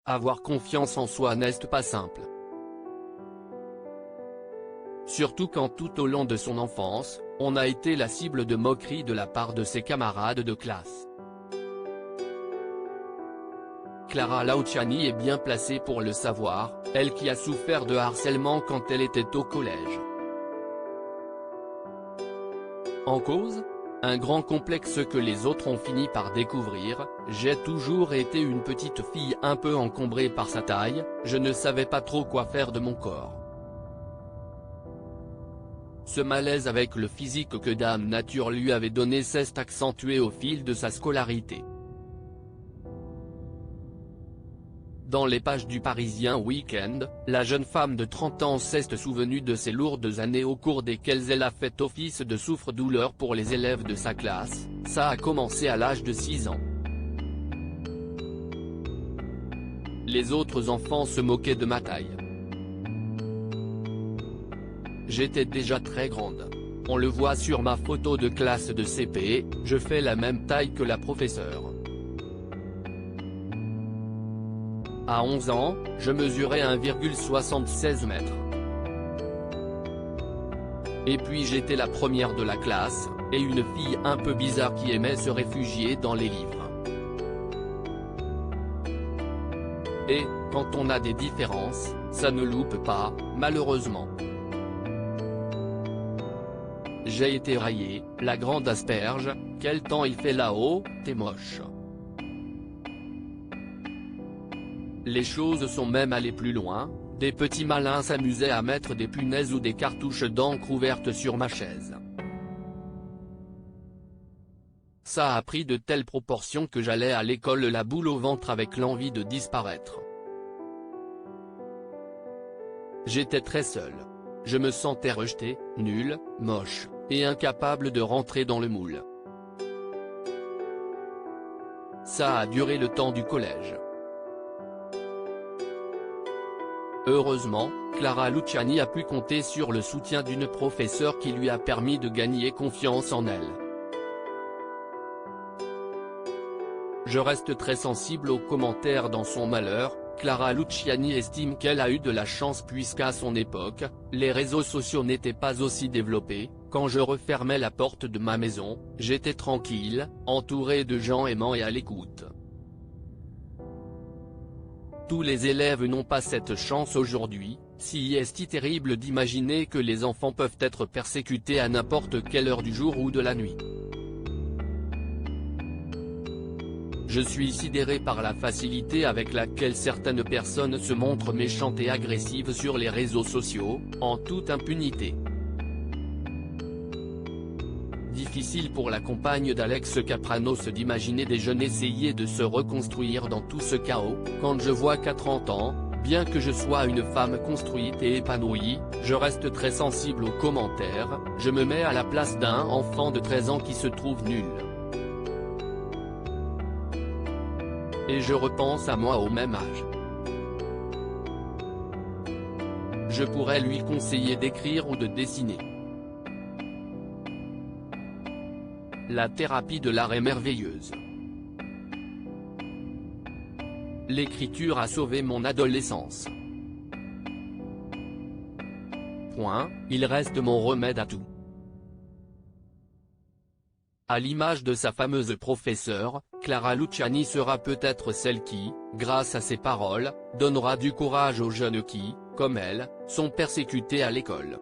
Avoir confiance en soi n'est pas simple. Surtout quand tout au long de son enfance, on a été la cible de moqueries de la part de ses camarades de classe. Clara Luciani est bien placée pour le savoir, elle qui a souffert de harcèlement quand elle était au collège. En cause ? Un grand complexe que les autres ont fini par découvrir. J'ai toujours été une petite fille un peu encombrée par sa taille, je ne savais pas trop quoi faire de mon corps. Ce malaise avec le physique que Dame Nature lui avait donné s'est accentué au fil de sa scolarité. Dans les pages du Parisien Week-end, la jeune femme de 30 ans s'est souvenue de ses lourdes années au cours desquelles elle a fait office de souffre-douleur pour les élèves de sa classe. Ça a commencé à l'âge de 6 ans. Les autres enfants se moquaient de ma taille. J'étais déjà très grande. On le voit sur ma photo de classe de CP, je fais la même taille que la professeure. À 11 ans, je mesurais 1,76 m. Et puis j'étais la première de la classe, et une fille un peu bizarre qui aimait se réfugier dans les livres. Et, quand on a des différences, ça ne loupe pas, malheureusement. J'ai été raillée, la grande asperge, quel temps il fait là-haut, t'es moche. Les choses sont même allées plus loin, des petits malins s'amusaient à mettre des punaises ou des cartouches d'encre ouvertes sur ma chaise. Ça a pris de telles proportions que j'allais à l'école la boule au ventre avec l'envie de disparaître. J'étais très seule. Je me sentais rejetée, nulle, moche, et incapable de rentrer dans le moule. Ça a duré le temps du collège. Heureusement, Clara Luciani a pu compter sur le soutien d'une professeure qui lui a permis de gagner confiance en elle. Je reste très sensible aux commentaires dans son malheur. Clara Luciani estime qu'elle a eu de la chance puisqu'à son époque, les réseaux sociaux n'étaient pas aussi développés. Quand je refermais la porte de ma maison, j'étais tranquille, entourée de gens aimants et à l'écoute. Tous les élèves n'ont pas cette chance aujourd'hui, si est terrible d'imaginer que les enfants peuvent être persécutés à n'importe quelle heure du jour ou de la nuit. Je suis sidéré par la facilité avec laquelle certaines personnes se montrent méchantes et agressives sur les réseaux sociaux, en toute impunité. Difficile pour la compagne d'Alex Kapranos d'imaginer des jeunes essayer de se reconstruire dans tout ce chaos. Quand je vois qu'à 30 ans, bien que je sois une femme construite et épanouie, je reste très sensible aux commentaires, je me mets à la place d'un enfant de 13 ans qui se trouve nul. Et je repense à moi au même âge. Je pourrais lui conseiller d'écrire ou de dessiner. La thérapie de l'art est merveilleuse. L'écriture a sauvé mon adolescence. Il reste mon remède à tout. À l'image de sa fameuse professeure, Clara Luciani sera peut-être celle qui, grâce à ses paroles, donnera du courage aux jeunes qui, comme elle, sont persécutés à l'école.